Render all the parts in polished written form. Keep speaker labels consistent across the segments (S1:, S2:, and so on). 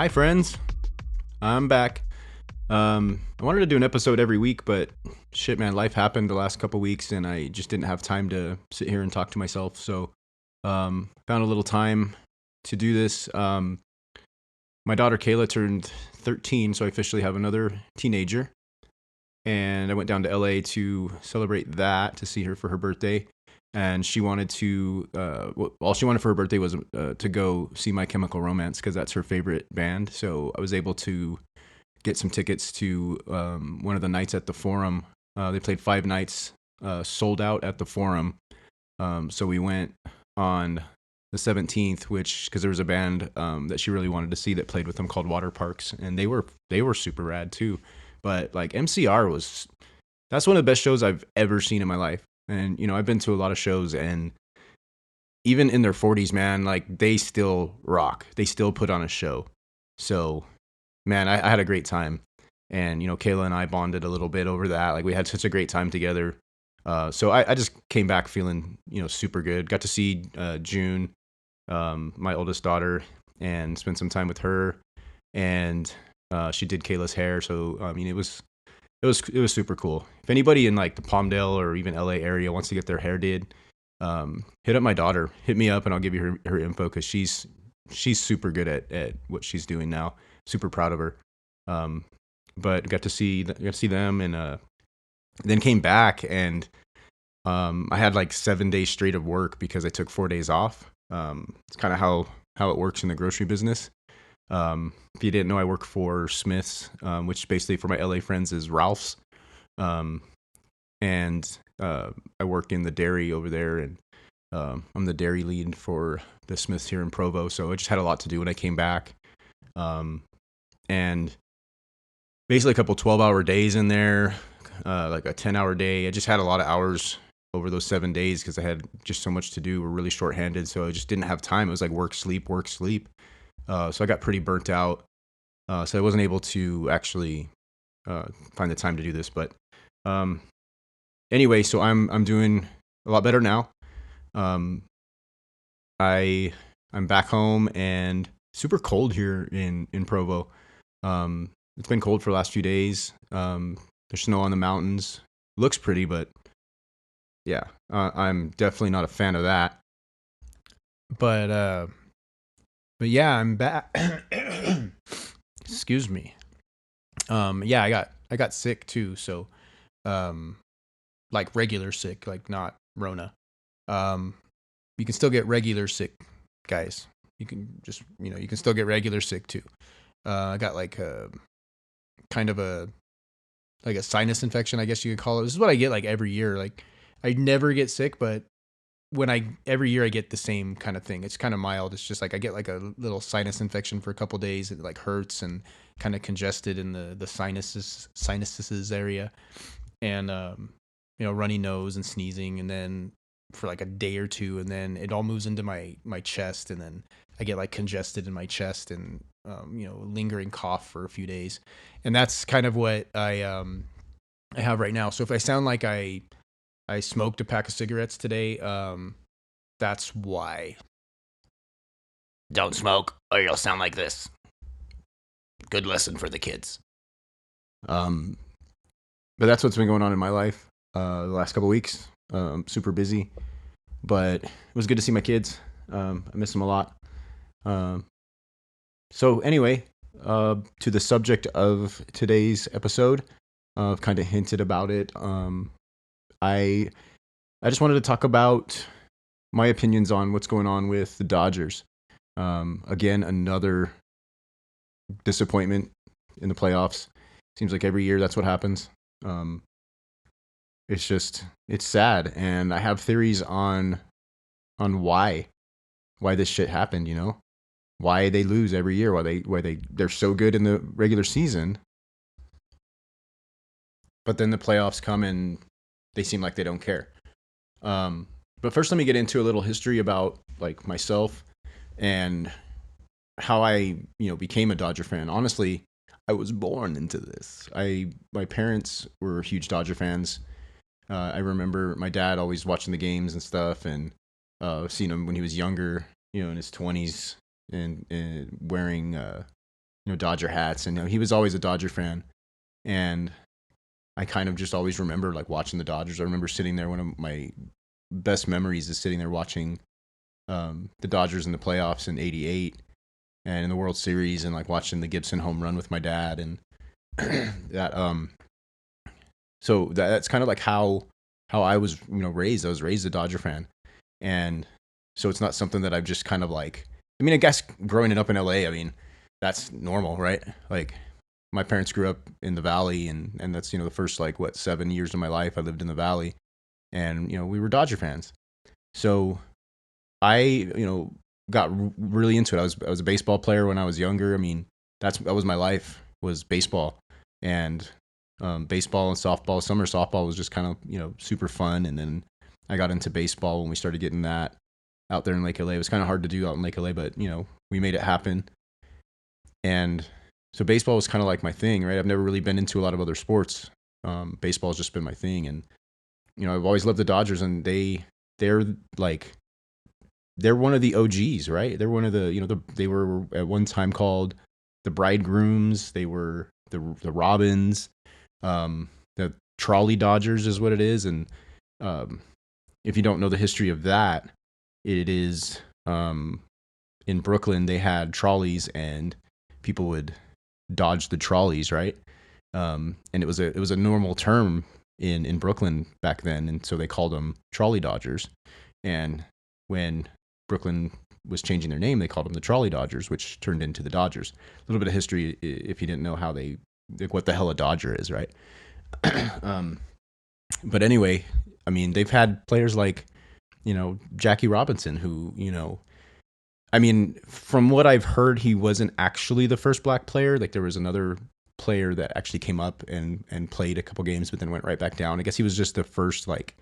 S1: Hi, friends. I'm back. I wanted to do an episode every week, but shit, man, life happened the last couple weeks, and I just didn't have time to sit here and talk to myself. So, found a little time to do this. My daughter Kayla turned 13, so I officially have another teenager, and I went down to LA to celebrate that to see her for her birthday. And she wanted to, all she wanted for her birthday was to go see My Chemical Romance because that's her favorite band. So I was able to get some tickets to one of the nights at the Forum. They played 5 nights, sold out at the Forum. So we went on the 17th, which because there was a band that she really wanted to see that played with them called Water Parks, and they were super rad too. But like MCR was that's one of the best shows I've ever seen in my life. And I've been to a lot of shows, and even in their 40s, man, like they still rock. They still put on a show. So, man, I had a great time. And Kayla and I bonded a little bit over that. Like we had such a great time together. So I just came back feeling super good. Got to see June, my oldest daughter, and spend some time with her. And she did Kayla's hair. So I mean, it was super cool. If anybody in like the Palmdale or even LA area wants to get their hair did, hit up my daughter. Hit me up and I'll give you her info because she's super good at what she's doing now. Super proud of her. But got to see them, and then came back, and I had like 7 days straight of work because I took 4 days off. It's kind of how it works in the grocery business. If you didn't know, I work for Smith's, which basically for my LA friends is Ralph's. And I work in the dairy over there, and I'm the dairy lead for the Smiths here in Provo. So I just had a lot to do when I came back. And basically a couple 12-hour days in there, like a 10-hour day. I just had a lot of hours over those 7 days because I had just so much to do. We're really shorthanded, so I just didn't have time. It was like work, sleep, work, sleep. So I got pretty burnt out. So I wasn't able to actually find the time to do this. But anyway, so I'm doing a lot better now. I'm back home, and super cold here in Provo. It's been cold for the last few days. There's snow on the mountains. Looks pretty, but yeah, I'm definitely not a fan of that. But yeah, I'm back. Excuse me. Yeah, I got sick too. So, like regular sick, like not Rona. You can still get regular sick, guys. You can just you can still get regular sick too. I got like a kind of a like a sinus infection, I guess you could call it. This is what I get like every year. Like I never get sick, but every year I get the same kind of thing. It's kind of mild. It's just like I get like a little sinus infection for a couple days. It like hurts and kind of congested in the sinuses area, and runny nose and sneezing, and then for like a day or two, and then it all moves into my chest, and then I get like congested in my chest, and lingering cough for a few days, and that's kind of what I have right now. So if I sound like I smoked a pack of cigarettes today, that's why. Don't smoke, or you'll sound like this. Good lesson for the kids. But that's what's been going on in my life the last couple weeks. Super busy, but it was good to see my kids. I miss them a lot. So anyway, to the subject of today's episode, I've kind of hinted about it. I just wanted to talk about my opinions on what's going on with the Dodgers. Again, another disappointment in the playoffs. Seems like every year that's what happens. It's sad, and I have theories on why this shit happened. Why they lose every year, why they're so good in the regular season, but then the playoffs come and they seem like they don't care. But first, let me get into a little history about like myself and how I became a Dodger fan. Honestly, I was born into this. My parents were huge Dodger fans. I remember my dad always watching the games and stuff, and seeing him when he was younger, in his 20s, and wearing Dodger hats, and he was always a Dodger fan. And I kind of just always remember like watching the Dodgers. I remember sitting there. One of my best memories is sitting there watching the Dodgers in the playoffs in '88 and in the World Series, and like watching the Gibson home run with my dad, and that that's kind of like how I was raised. I was raised a Dodger fan, and so it's not something that I've just kind of like. I mean, I guess growing up in LA, I mean, that's normal, right? Like my parents grew up in the Valley, and that's the first like 7 years of my life I lived in the Valley, and we were Dodger fans. So I got really into it. I was a baseball player when I was younger. I mean, that was my life, was baseball, and baseball and softball. Summer softball was just kind of super fun, and then I got into baseball when we started getting that out there in Lake LA. It was kind of hard to do out in Lake LA, but we made it happen. And so baseball was kind of like my thing, right? I've never really been into a lot of other sports. Baseball has just been my thing, and I've always loved the Dodgers, and they're one of the OGs, right? They're one of the they were at one time called the Bridegrooms. They were the Robins. The Trolley Dodgers is what it is, and if you don't know the history of that, it is in Brooklyn they had trolleys, and people would dodge the trolleys, right? And it was a normal term in Brooklyn back then, and so they called them Trolley Dodgers. And when Brooklyn was changing their name, they called them the Trolley Dodgers, which turned into the Dodgers. A little bit of history if you didn't know how what the hell a Dodger is, right? But anyway, I mean, they've had players like Jackie Robinson, who I mean, from what I've heard, he wasn't actually the first black player. Like there was another player that actually came up and played a couple games, but then went right back down. I guess he was just the first like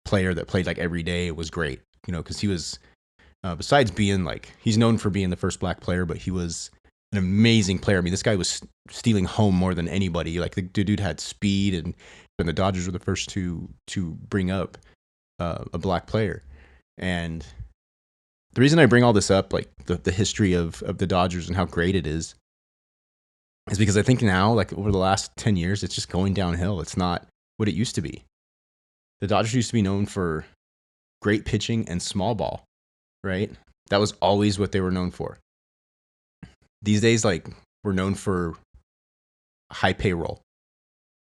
S1: player that played like every day. It was great, because he was besides being like, he's known for being the first black player, but he was an amazing player. I mean, this guy was stealing home more than anybody. Like the dude had speed, and the Dodgers were the first to bring up a black player. And the reason I bring all this up, like the history of the Dodgers and how great it is because I think now, like over the last 10 years, it's just going downhill. It's not what it used to be. The Dodgers used to be known for great pitching and small ball, right? That was always what they were known for. These days, like, we're known for high payroll,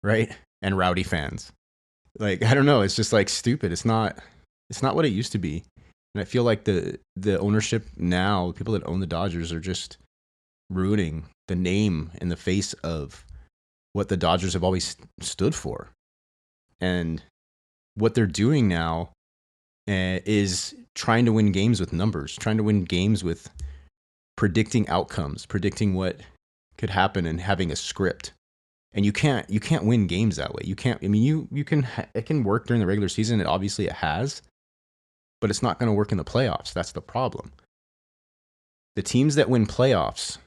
S1: right? And rowdy fans. Like, I don't know. It's just like stupid. It's not what it used to be. And I feel like the ownership now, the people that own the Dodgers are just ruining the name and the face of what the Dodgers have always stood for. And what they're doing now is trying to win games with numbers, trying to win games with predicting outcomes, predicting what could happen, and having a script. And you can't win games that way. You can't. I mean, you can. It can work during the regular season. Obviously, it has, but it's not going to work in the playoffs. That's the problem. The teams that win playoffs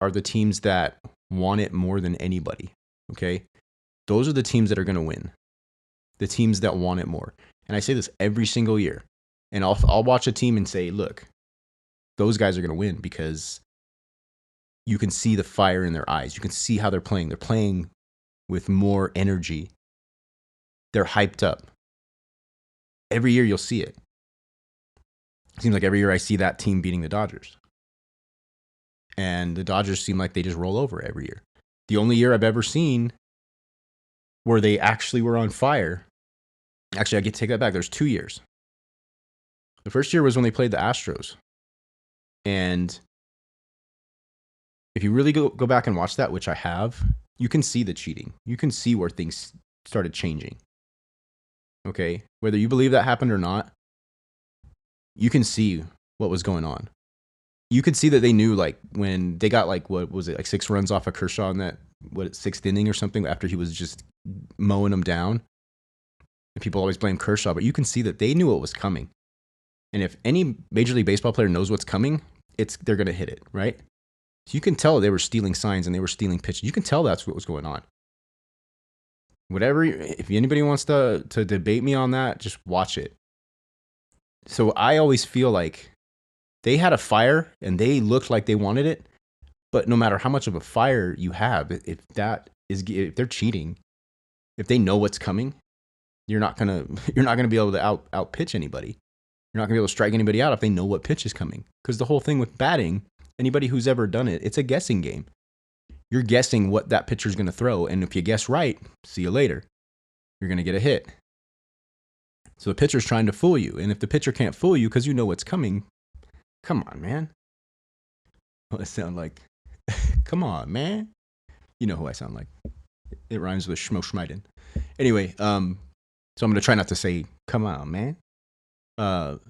S1: are the teams that want it more than anybody. Okay, those are the teams that are going to win. The teams that want it more. And I say this every single year. And I'll watch a team and say, look, those guys are going to win because you can see the fire in their eyes. You can see how they're playing. They're playing with more energy. They're hyped up. Every year you'll see it. It seems like every year I see that team beating the Dodgers. And the Dodgers seem like they just roll over every year. The only year I've ever seen where they actually were on fire, actually, I get to take that back. There's 2 years. The first year was when they played the Astros. And if you really go back and watch that, which I have, you can see the cheating. You can see where things started changing. Okay? Whether you believe that happened or not, you can see what was going on. You could see that they knew, like, when they got, like, what was it, like 6 runs off of Kershaw in that, sixth inning or something, after he was just mowing them down. And people always blame Kershaw, but you can see that they knew what was coming. And if any Major League Baseball player knows what's coming, they're going to hit it, right? So you can tell they were stealing signs and they were stealing pitches. You can tell that's what was going on. Whatever, if anybody wants to debate me on that, just watch it. So I always feel like they had a fire and they looked like they wanted it, But no matter how much of a fire you have, if they're cheating, if they know what's coming, you're not gonna you're not gonna be able to out pitch anybody. You're not gonna be able to strike anybody out if they know what pitch is coming. Because the whole thing with batting, anybody who's ever done it, it's a guessing game. You're guessing what that pitcher's gonna throw, and if you guess right, see you later. You're gonna get a hit. So the pitcher's trying to fool you, and if the pitcher can't fool you because you know what's coming, come on, man. What I sound like? Come on, man. You know who I sound like. It rhymes with Schmo Schmeiden. Anyway, so I'm gonna try not to say "come on, man." But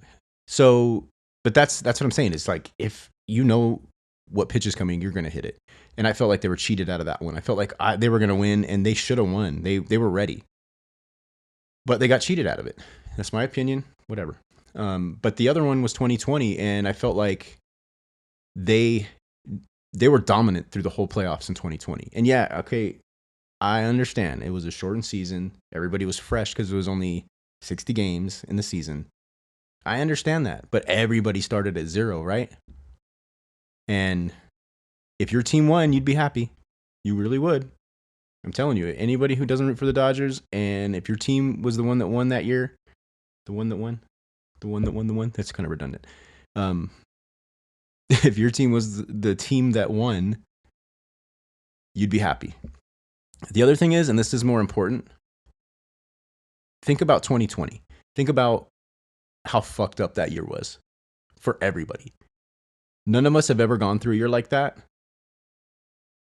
S1: that's what I'm saying. It's like if you know what pitch is coming, you're gonna hit it. And I felt like they were cheated out of that one. I felt like they were gonna win, and they should have won. They were ready, but they got cheated out of it. That's my opinion. Whatever. But the other one was 2020, and I felt like they were dominant through the whole playoffs in 2020. And yeah, okay, I understand it was a shortened season. Everybody was fresh because it was only 60 games in the season. I understand that, but everybody started at 0, right? And if your team won, you'd be happy. You really would. I'm telling you, anybody who doesn't root for the Dodgers, and if your team was the one that won that year, the one that won, that's kind of redundant. If your team was the team that won, you'd be happy. The other thing is, and this is more important, think about 2020. Think about how fucked up that year was for everybody. None of us have ever gone through a year like that.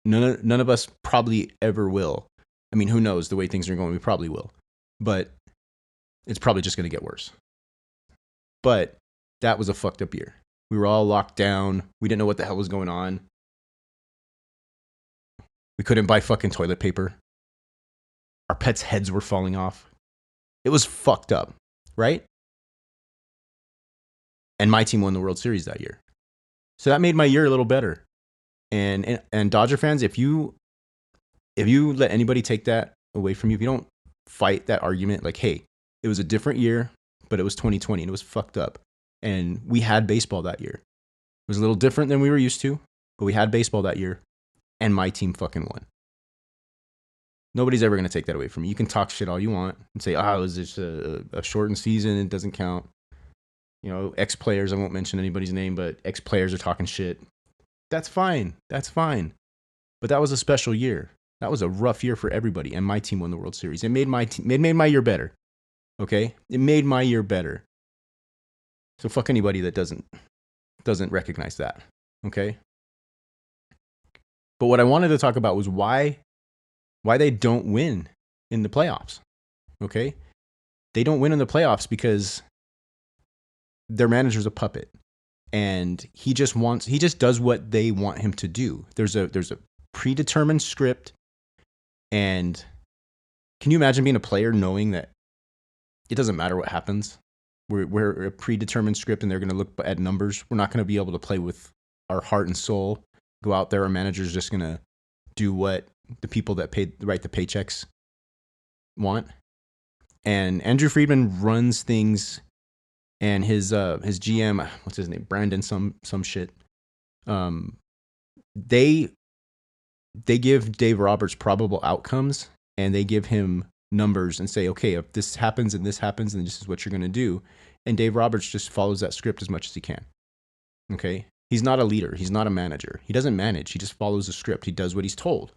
S1: None of us probably ever will. I mean, who knows? The way things are going, we probably will. But it's probably just going to get worse. But that was a fucked up year. We were all locked down. We didn't know what the hell was going on. We couldn't buy fucking toilet paper. Our pets' heads were falling off. It was fucked up, right? And my team won the World Series that year. So that made my year a little better. And Dodger fans, if you let anybody take that away from you, if you don't fight that argument, like, hey, it was a different year, but it was 2020 and it was fucked up. And we had baseball that year. It was a little different than we were used to, but we had baseball that year, and my team fucking won. Nobody's ever going to take that away from you. You can talk shit all you want and say, it was just a shortened season. It doesn't count. You know, ex-players, I won't mention anybody's name, but ex-players are talking shit. That's fine. That's fine. But that was a special year. That was a rough year for everybody, and my team won the World Series. It made my made my year better. Okay? It made my year better. So fuck anybody that doesn't recognize that. Okay? But what I wanted to talk about was why they don't win in the playoffs. Okay? They don't win in the playoffs because their manager's a puppet. And he just does what they want him to do. There's a predetermined script. And can you imagine being a player knowing that it doesn't matter what happens? We're a predetermined script, and they're going to look at numbers. We're not going to be able to play with our heart and soul. Go out there, our manager's just going to do what the people that write the paychecks want. And Andrew Friedman runs things, and his GM, what's his name, Brandon some shit. They give Dave Roberts probable outcomes, and they give him numbers and say, okay, if this happens and this happens, then this is what you're going to do. And Dave Roberts just follows that script as much as he can. Okay? He's not a leader. He's not a manager. He doesn't manage. He just follows the script. He does what he's told.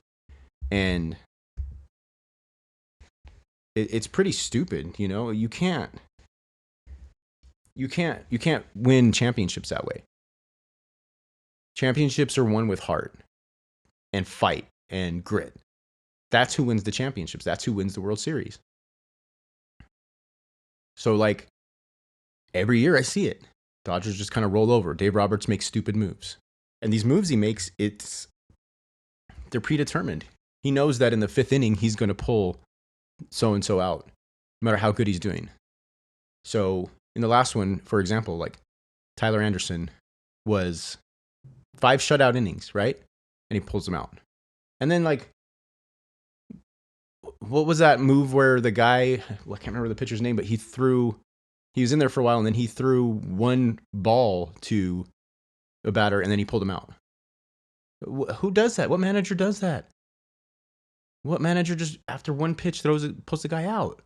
S1: And it's pretty stupid, you know? You can't win championships that way. Championships are won with heart and fight and grit. That's who wins the championships. That's who wins the World Series. So, like, every year I see it. Dodgers just kind of roll over. Dave Roberts makes stupid moves. And these moves he makes, they're predetermined. He knows that in the 5th inning, he's going to pull so-and-so out, no matter how good he's doing. So, in the last one, for example, like, Tyler Anderson was 5 shutout innings, right? And he pulls them out. And then, like, what was that move where the guy, I can't remember the pitcher's name, but he was in there for a while, and then he threw one ball to a batter, and then he pulled him out. Who does that? What manager does that? What manager just after one pitch pulls the guy out?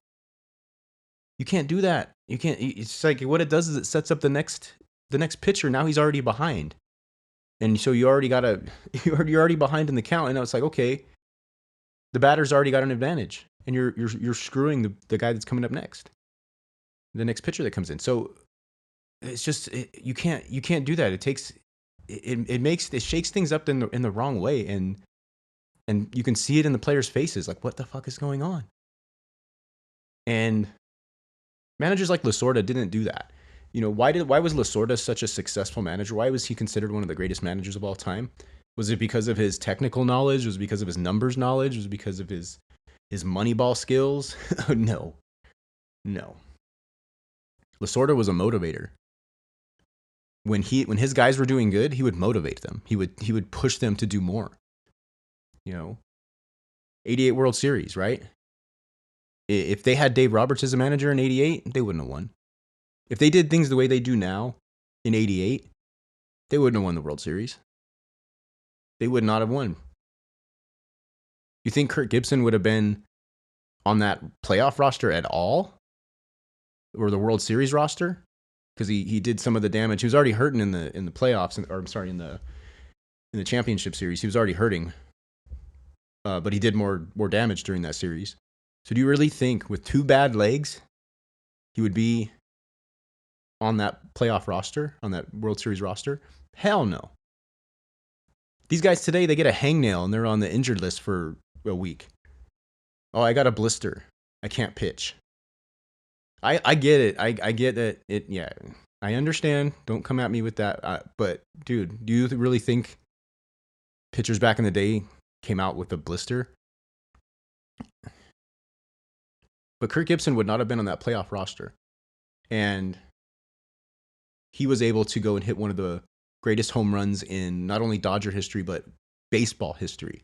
S1: You can't do that. You can't. It's like what it does is it sets up the next pitcher. Now he's already behind, and so you already gotta you're already behind in the count. And now it's like, okay, the batter's already got an advantage, and you're screwing the guy that's coming up next, the next pitcher that comes in. So it's just you can't do that. It shakes things up in the wrong way, and you can see it in the players' faces. Like, what the fuck is going on? And managers like Lasorda didn't do that. Why was Lasorda such a successful manager? Why was he considered one of the greatest managers of all time? Was it because of his technical knowledge? Was it because of his numbers knowledge? Was it because of his moneyball skills? No. No. Lasorda was a motivator. When his guys were doing good, he would motivate them. He would push them to do more. 88 World Series, right? If they had Dave Roberts as a manager in 88, they wouldn't have won. If they did things the way they do now in 88, they wouldn't have won the World Series. They would not have won. You think Kirk Gibson would have been on that playoff roster at all? Or the World Series roster? Because he did some of the damage. He was already hurting in the playoffs, in the championship series. He was already hurting. But he did more damage during that series. So do you really think with two bad legs, he would be on that playoff roster, on that World Series roster? Hell no. These guys today, they get a hangnail and they're on the injured list for a week. Oh, I got a blister. I can't pitch. I get it. I get that. Yeah, I understand. Don't come at me with that. But dude, do you really think pitchers back in the day came out with a blister? But Kirk Gibson would not have been on that playoff roster. And he was able to go and hit one of the greatest home runs in not only Dodger history, but baseball history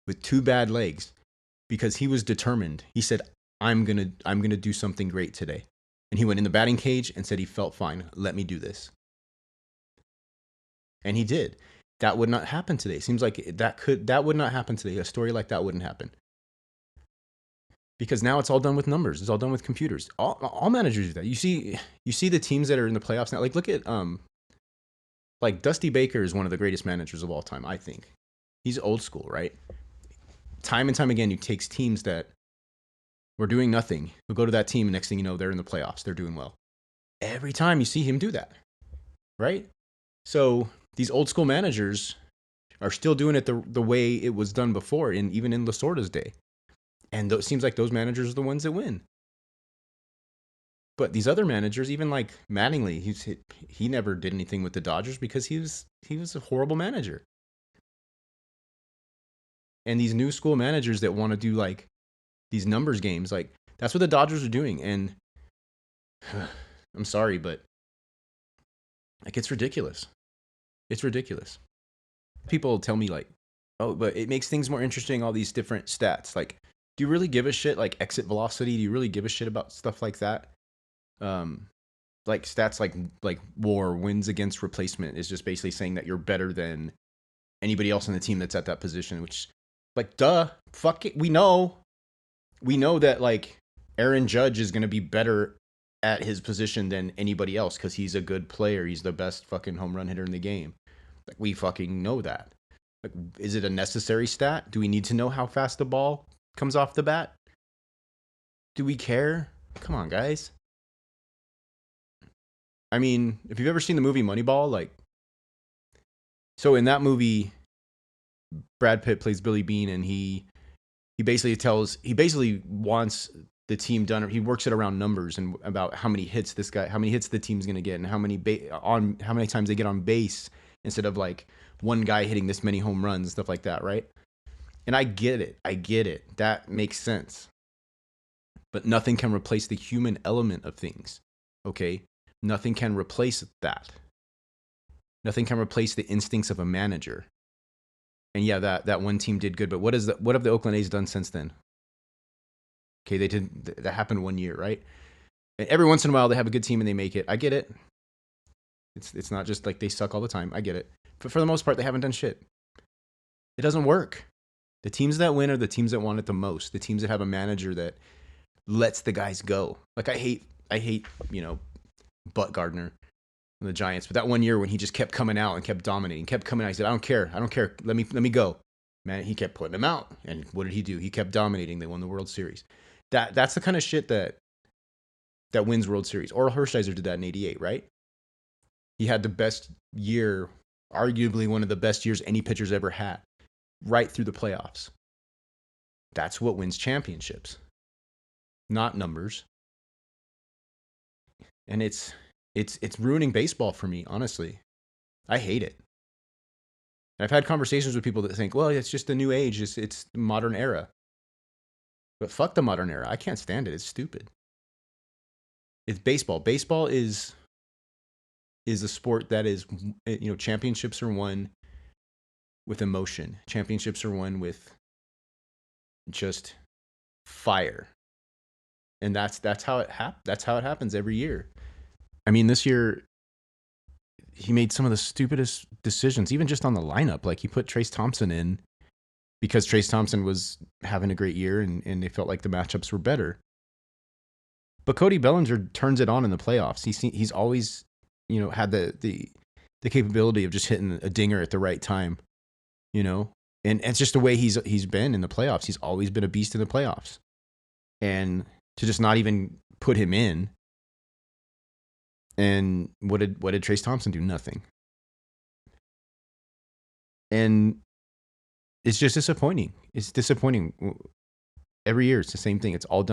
S1: with two bad legs because he was determined. He said, I'm gonna do something great today. And he went in the batting cage and said he felt fine. Let me do this. And he did. That would not happen today. It seems like that would not happen today. A story like that wouldn't happen. Because now it's all done with numbers. It's all done with computers. All managers do that. You see the teams that are in the playoffs now. Like look at like Dusty Baker is one of the greatest managers of all time, I think. He's old school, right? Time and time again, he takes teams that were doing nothing. He'll go to that team, and next thing you know, they're in the playoffs. They're doing well. Every time you see him do that, right? So these old school managers are still doing it the way it was done before, and even in Lasorda's day. And it seems like those managers are the ones that win. But these other managers, even like Mattingly, he never did anything with the Dodgers because he was a horrible manager. And these new school managers that want to do like these numbers games, like that's what the Dodgers are doing. And I'm sorry, but like it's ridiculous. It's ridiculous. People tell me like, oh, but it makes things more interesting, all these different stats. Like, do you really give a shit like exit velocity? Do you really give a shit about stuff like that? Like stats like WAR, wins against replacement, is just basically saying that you're better than anybody else on the team that's at that position, which like duh, fuck it. We know that like Aaron Judge is going to be better at his position than anybody else because he's a good player. He's the best fucking home run hitter in the game. Like we fucking know that. Like, is it a necessary stat? Do we need to know how fast the ball comes off the bat? Do we care? Come on, guys. I mean, if you've ever seen the movie Moneyball, like, so in that movie, Brad Pitt plays Billy Bean, and he basically wants the team done. He works it around numbers and about how many hits the team's gonna get, and how many times they get on base instead of like one guy hitting this many home runs and stuff like that, right? And I get it. That makes sense. But nothing can replace the human element of things. Okay? Nothing can replace that. Nothing can replace the instincts of a manager. And yeah, that one team did good, but what have the Oakland A's done since then? Okay, that happened 1 year, right? And every once in a while they have a good team and they make it. I get it. It's not just like they suck all the time. I get it. But for the most part, they haven't done shit. It doesn't work. The teams that win are the teams that want it the most. The teams that have a manager that lets the guys go. Like I hate, Butt Gardner and the Giants, but that one year when he just kept coming out and kept dominating, kept coming out, he said, I don't care. Let me go. Man, he kept putting him out. And what did he do? He kept dominating. They won the World Series. That's the kind of shit that wins World Series. Oral Hershiser did that in '88, right? He had the best year, arguably one of the best years any pitcher's ever had, right through the playoffs. That's what wins championships, not numbers. And it's ruining baseball for me, honestly. I hate it. I've had conversations with people that think, well, it's just the new age, it's the modern era. But fuck the modern era. I can't stand it. It's stupid. It's baseball. Baseball is a sport that is, championships are won with emotion. Championships are won with just fire. And that's how it happens every year. I mean, this year he made some of the stupidest decisions, even just on the lineup. Like he put Trace Thompson in because Trace Thompson was having a great year and they felt like the matchups were better. But Cody Bellinger turns it on in the playoffs. He's always, had the capability of just hitting a dinger at the right time, and it's just the way he's been in the playoffs. He's always been a beast in the playoffs. And to just not even put him in. And what did Trace Thompson do? Nothing. And it's just disappointing. It's disappointing. Every year it's the same thing. It's all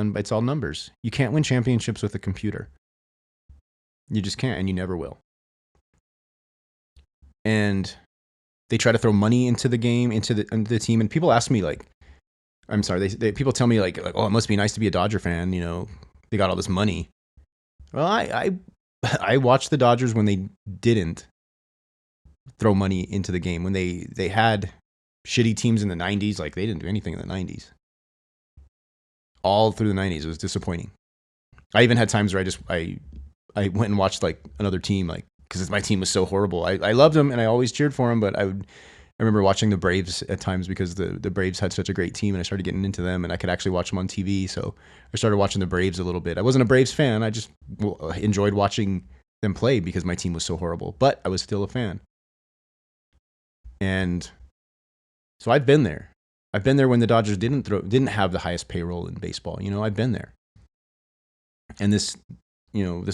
S1: numbers. You can't win championships with a computer. You just can't, and you never will. And they try to throw money into the game, into the team, and people ask me like, I'm sorry, people tell me like, oh, it must be nice to be a Dodger fan. They got all this money. Well, I watched the Dodgers when they didn't throw money into the game, when they had shitty teams in the 90s. Like they didn't do anything in the 90s. All through the 90s, it was disappointing. I even had times where I went and watched like another team, like because my team was so horrible. I loved them and I always cheered for them, but I remember watching the Braves at times because the Braves had such a great team and I started getting into them and I could actually watch them on TV. So I started watching the Braves a little bit. I wasn't a Braves fan. I just enjoyed watching them play because my team was so horrible, but I was still a fan. And so I've been there. I've been there when the Dodgers didn't have the highest payroll in baseball. I've been there. And this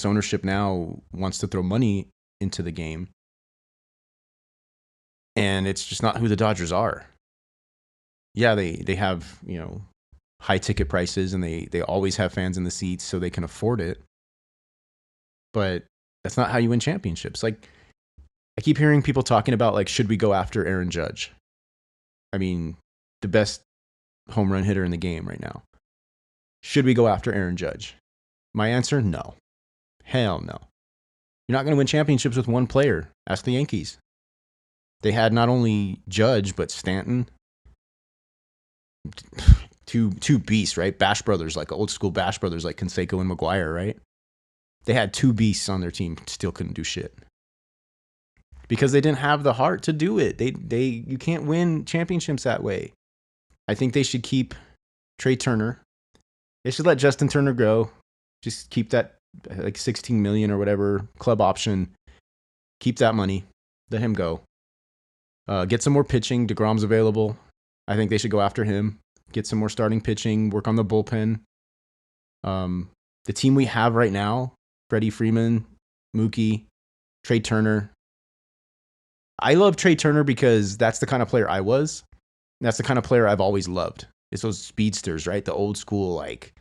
S1: ownership now wants to throw money into the game. And it's just not who the Dodgers are. Yeah, they have, high ticket prices and they always have fans in the seats so they can afford it. But that's not how you win championships. Like I keep hearing people talking about like, should we go after Aaron Judge? I mean, the best home run hitter in the game right now. Should we go after Aaron Judge? My answer, no. Hell no. You're not going to win championships with one player. Ask the Yankees. They had not only Judge, but Stanton. Two beasts, right? Bash brothers, like old school Bash brothers, like Canseco and McGuire, right? They had two beasts on their team, still couldn't do shit. Because they didn't have the heart to do it. You can't win championships that way. I think they should keep Trey Turner. They should let Justin Turner go. Just keep that like $16 million or whatever club option. Keep that money. Let him go. Get some more pitching. DeGrom's available. I think they should go after him. Get some more starting pitching. Work on the bullpen. The team we have right now, Freddie Freeman, Mookie, Trey Turner. I love Trey Turner because that's the kind of player I was. That's the kind of player I've always loved. It's those speedsters, right? The old school, like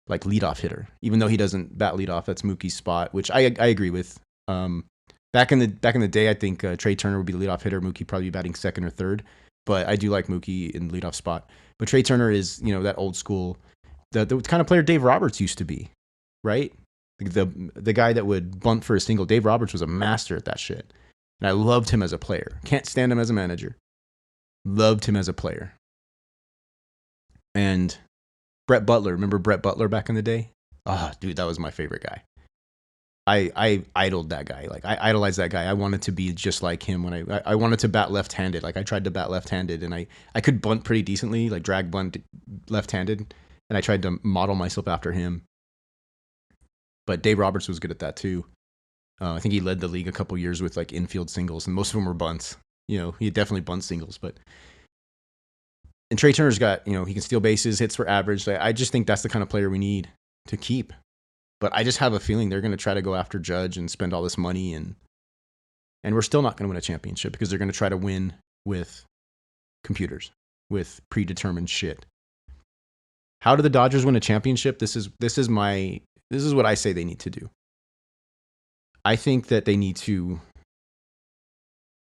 S1: leadoff hitter. Even though he doesn't bat leadoff, that's Mookie's spot, which I agree with. Back in the day, I think Trey Turner would be the leadoff hitter. Mookie probably be batting second or third. But I do like Mookie in the leadoff spot. But Trey Turner is, that old school, the kind of player Dave Roberts used to be, right? The guy that would bunt for a single. Dave Roberts was a master at that shit. And I loved him as a player. Can't stand him as a manager. Loved him as a player. And Brett Butler. Remember Brett Butler back in the day? Ah, dude, that was my favorite guy. I idled that guy. Like I idolized that guy. I wanted to be just like him when I wanted to bat left-handed. Like I tried to bat left-handed and I could bunt pretty decently, like drag bunt left-handed, and I tried to model myself after him. But Dave Roberts was good at that too. I think he led the league a couple years with like infield singles, and most of them were bunts. You know, he definitely bunt singles, but and Trey Turner's got, you know, he can steal bases, hits for average. I just think that's the kind of player we need to keep. But I just have a feeling they're going to try to go after Judge and spend all this money, and we're still not going to win a championship because they're going to try to win with computers, with predetermined shit. How do the Dodgers win a championship? This is what I say they need to do. I think that they need to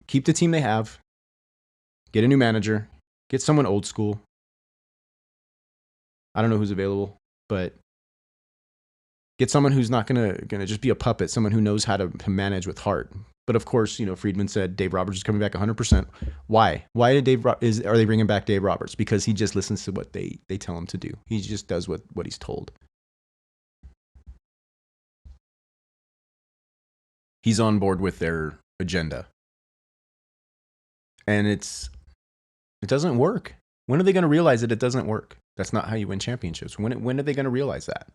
S1: keep the team they have, get a new manager, get someone old school. I don't know who's available, but get someone who's not gonna just be a puppet, someone who knows how to manage with heart. But of course, you know, Friedman said Dave Roberts is coming back 100%. Why? Why did are they bringing back Dave Roberts? Because he just listens to what they tell him to do. He just does what he's told. He's on board with their agenda, and it doesn't work. When are they going to realize that it doesn't work? That's not how you win championships. When are they going to realize that?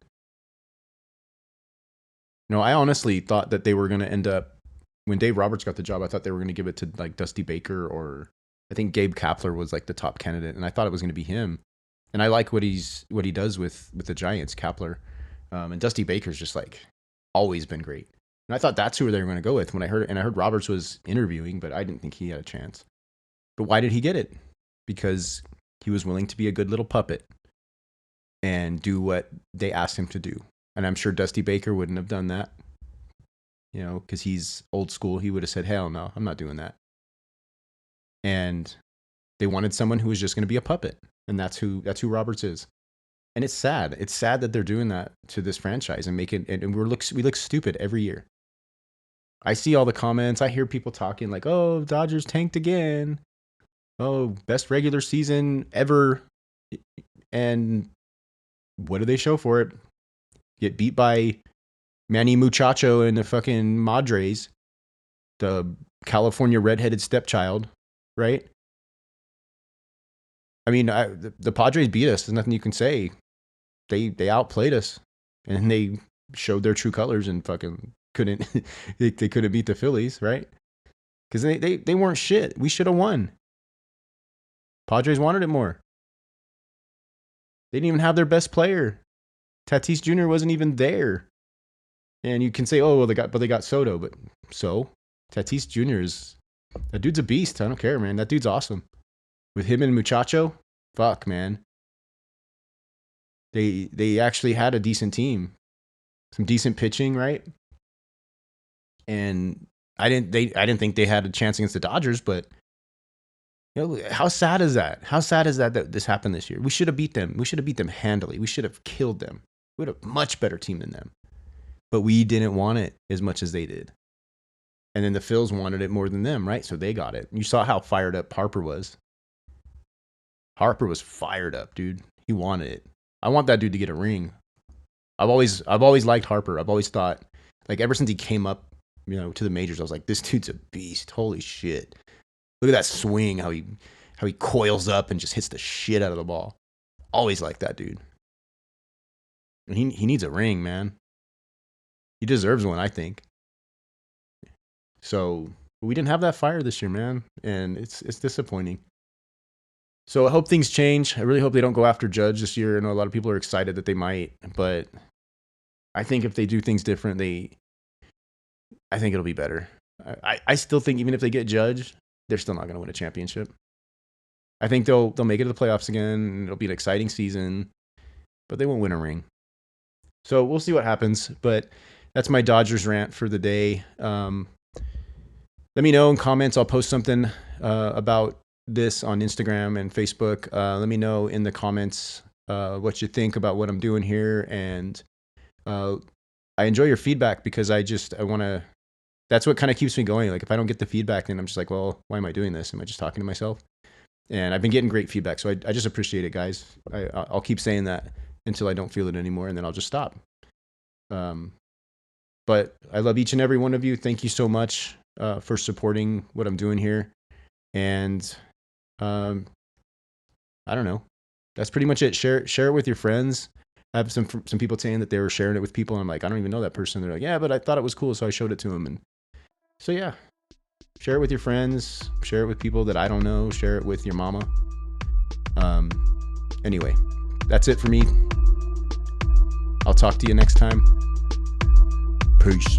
S1: No, I honestly thought that they were going to end up, when Dave Roberts got the job, I thought they were going to give it to like Dusty Baker, or I think Gabe Kapler was like the top candidate, and I thought it was going to be him. And I like what he does with the Giants, Kapler, and Dusty Baker's just like always been great. And I thought that's who they were going to go with when I heard Roberts was interviewing, but I didn't think he had a chance. But why did he get it? Because he was willing to be a good little puppet and do what they asked him to do. And I'm sure Dusty Baker wouldn't have done that, you know, because he's old school. He would have said, hell no, I'm not doing that. And they wanted someone who was just going to be a puppet. And that's who Roberts is. And it's sad. It's sad that they're doing that to this franchise and and we look stupid every year. I see all the comments. I hear people talking like, oh, Dodgers tanked again. Oh, best regular season ever. And what do they show for it? Get beat by Manny Muchacho and the fucking Madres, the California redheaded stepchild, right? I mean, the Padres beat us. There's nothing you can say. They outplayed us, and they showed their true colors and fucking couldn't. they couldn't beat the Phillies, right? Because they weren't shit. We should have won. Padres wanted it more. They didn't even have their best player. Tatis Jr. wasn't even there. And you can say, oh, well, they got Soto, but so Tatis Jr. that dude's a beast. I don't care, man. That dude's awesome. With him and Muchacho, fuck, man. They actually had a decent team, some decent pitching, right? And I didn't think they had a chance against the Dodgers, but you know, how sad is that? How sad is that this happened this year? We should have beat them. We should have beat them handily. We should have killed them. We had a much better team than them. But we didn't want it as much as they did. And then the Phils wanted it more than them, right? So they got it. You saw how fired up Harper was. Harper was fired up, dude. He wanted it. I want that dude to get a ring. I've always liked Harper. I've always thought, like, ever since he came up, you know, to the majors, I was like, this dude's a beast. Holy shit. Look at that swing, how he coils up and just hits the shit out of the ball. Always liked that dude. And he needs a ring, man. He deserves one, I think. So we didn't have that fire this year, man, and it's disappointing. So I hope things change. I really hope they don't go after Judge this year. I know a lot of people are excited that they might, but I think if they do things different, I think it'll be better. I still think even if they get Judge, they're still not going to win a championship. I think they'll make it to the playoffs again, and it'll be an exciting season, but they won't win a ring. So we'll see what happens, but that's my Dodgers rant for the day. Let me know in comments. I'll post something about this on Instagram and Facebook. Let me know in the comments what you think about what I'm doing here. And I enjoy your feedback because I want to, that's what kind of keeps me going. Like if I don't get the feedback, then I'm just like, well, why am I doing this? Am I just talking to myself? And I've been getting great feedback. So I just appreciate it, guys. I'll keep saying that until I don't feel it anymore. And then I'll just stop. But I love each and every one of you. Thank you so much for supporting what I'm doing here. And I don't know. That's pretty much it. Share it with your friends. I have some people saying that they were sharing it with people. And I'm like, I don't even know that person. They're like, yeah, but I thought it was cool, so I showed it to them. And so yeah, share it with your friends. Share it with people that I don't know. Share it with your mama. Anyway, that's it for me. I'll talk to you next time. Peace.